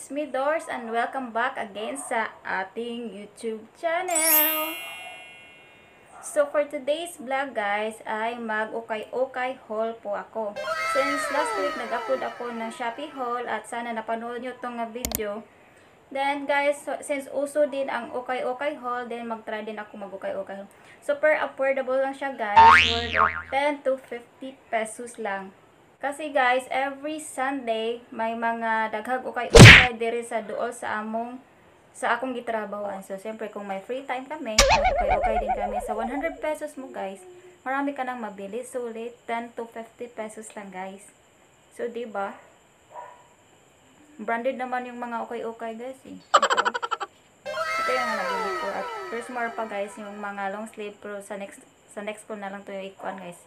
It's me, Doors, and welcome back again sa ating YouTube channel. So, for today's vlog, guys, ay mag-ukay-ukay haul po ako. Since last week, nag-upload ako ng Shopee haul at sana napanood nyo itong video. Then, guys, since uso din ang ukay-ukay haul, then mag-try din ako mag-ukay-ukay haul. Super affordable lang siya, guys. Worth 10 to 50 pesos lang. Kasi guys, every Sunday may mga daghag ukay-ukay diri sa duol sa akong gitrabahoan. So siyempre kung may free time kami, ukay-ukay din kami sa 100 pesos mo guys. Marami ka nang mabili, sulit 10 to 50 pesos lang guys. So di ba? Branded naman yung mga ukay-ukay guys eh. Ito yung nabili ko at there's more pa guys yung mga long sleeve pero sa next ko na lang to yung ikuan guys.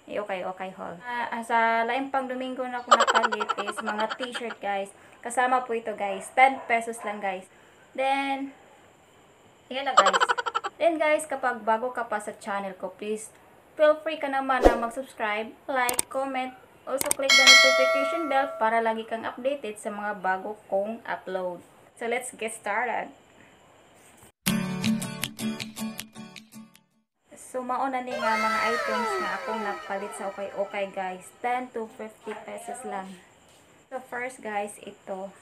Okay haul. Sa laing pang Domingo na ako napalit is mga t-shirt guys. Kasama po ito guys. 10 pesos lang guys. Then, yan na guys. Then guys, kapag bago ka pa sa channel ko, please feel free ka naman na mag-subscribe, like, comment, also click the notification bell para lagi kang updated sa mga bago kong upload. So let's get started. So, mauna ni nga mga items na akong napalit sa ukay-ukay guys. 10 to 50 pesos lang. So, first guys, ito.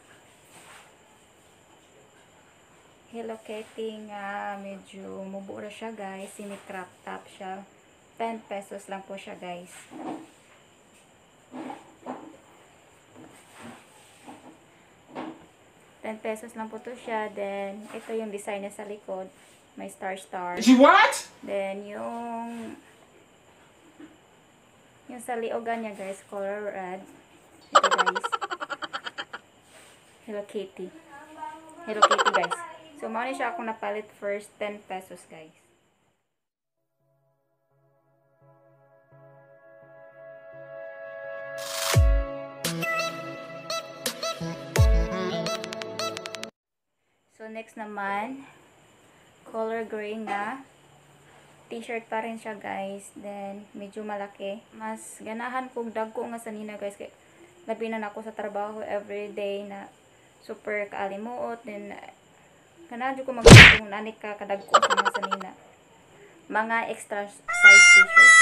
Hello Kitty nga. Medyo mubura siya guys. Semi-crop top siya. 10 pesos lang po siya guys. ₱10 lang po to siya. Then, ito yung design niya sa likod. May star. What? Then, yung sa liogan niya, guys, color red. Ito, guys. Hello Kitty. Hello Kitty, guys. So, mauna siya akong napalit first. 10 pesos, guys. So, next naman, color gray na t-shirt pa rin siya guys. Then medyo malaki. Mas ganahan kong dagko nga sanina guys kay labi na ako sa trabaho everyday na super kaalimuot. Then ganahan ko mag-kung nanik ka kadagko sa mga sanina. Mga extra size t-shirt.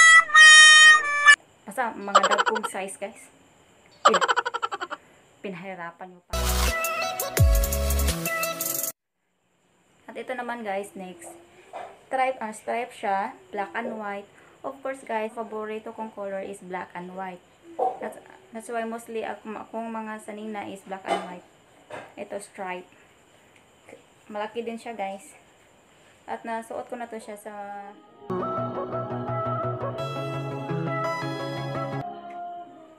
Basta mga dagkong size guys. Pinahirapan mo pa. At ito naman guys, next. Stripe siya, black and white. Of course guys, favorito kong color is black and white. That's why mostly akong mga sanina is black and white. Ito stripe. Malaki din siya guys. At nasuot ko na to siya sa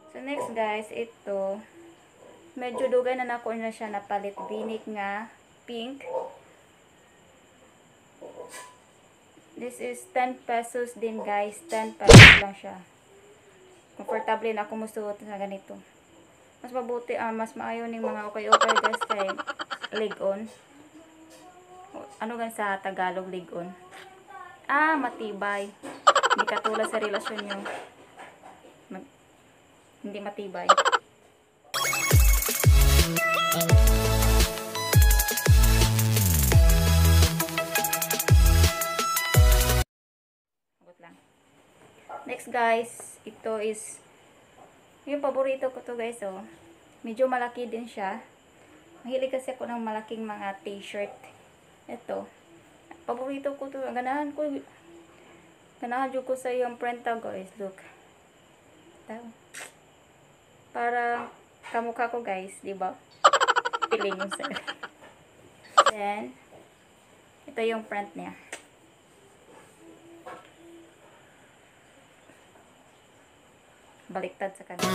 So next guys, ito. Medyo dugay na ako na siya napalit. Binik nga pink. This is 10 pesos din guys. 10 pesos lang siya. Comfortable na ako musuot sa ganito. Mas mabuti, mas maayo ning mga ukay-ukay guys kay leg-on. Ano gan sa Tagalog leg-on? Matibay. Hindi katulad sa relasyon nyo. Hindi matibay. Next guys, ito is yung paborito ko to guys oh. Medyo malaki din siya. Mahilig kasi ako ng malaking mga t-shirt. Ito. Paborito ko to. Ganahan ko sa yung print guys. Look. Ito. Para kamukha ko guys, di ba? Piling yung sa. Then ito yung print niya. Baliktad sa kanila.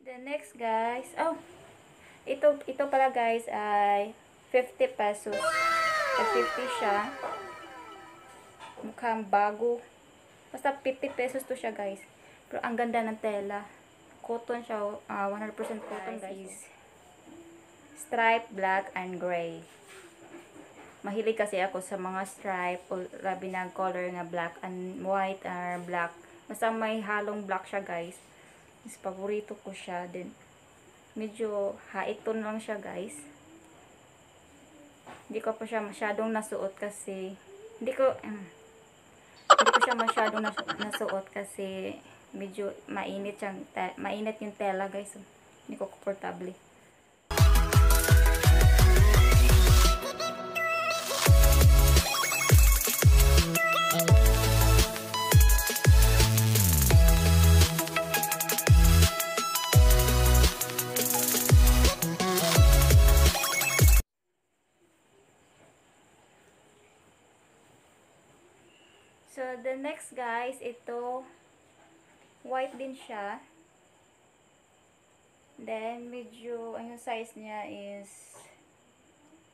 The next guys, ito pala guys ay 50 pesos. 50 siya. Mukhang bago. Basta 50 pesos to siya guys. Pero ang ganda ng tela. cotton siya, 100% cotton guys. Stripe, black, and gray. Mahilig kasi ako sa mga stripe o labi na color nga black and white or black. Basta may halong black siya guys. Mas paborito ko siya din. Medyo high tone lang siya guys. Hindi ko pa siya masyadong nasuot kasi hindi ko siya masyadong nasuot kasi medyo mainit yung tela guys. So, hindi ko komportable. So, the next guys, ito, white din siya. Then, medyo, ang size niya is,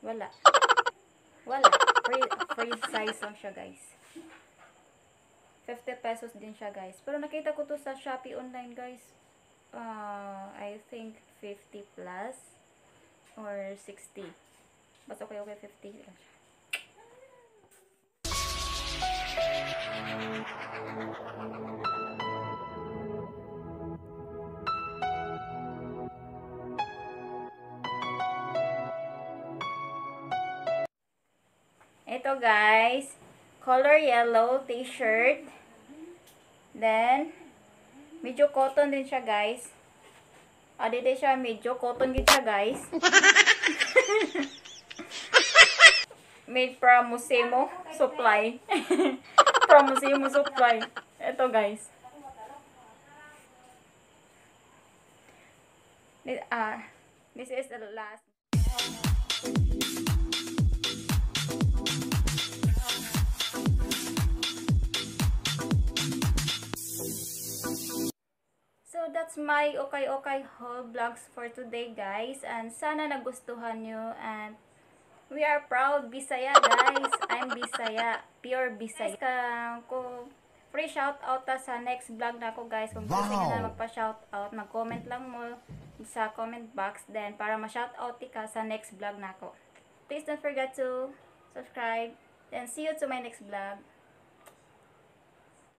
wala. Free size lang siya guys. 50 pesos din siya guys. Pero nakita ko to sa Shopee online guys. I think 50 plus or 60. Basta okay 50 lang siya. Ito guys, color yellow t-shirt. Then, medyo cotton din siya guys. Dito siya, medyo cotton din siya guys. Made from Musemo Supply. From Musemo Supply. Ito guys. This is the last. So that's my okay haul vlogs for today guys, and sana nagustuhan nyo, and we are proud Bisaya guys. I'm Bisaya, pure Bisaya. Ko free shout out sa next vlog na ako guys. Kung gusto niyo na magpa-shout out, mag-comment lang mo sa comment box then para ma-shout out ka sa next vlog na ako. Please don't forget to subscribe and see you to my next vlog.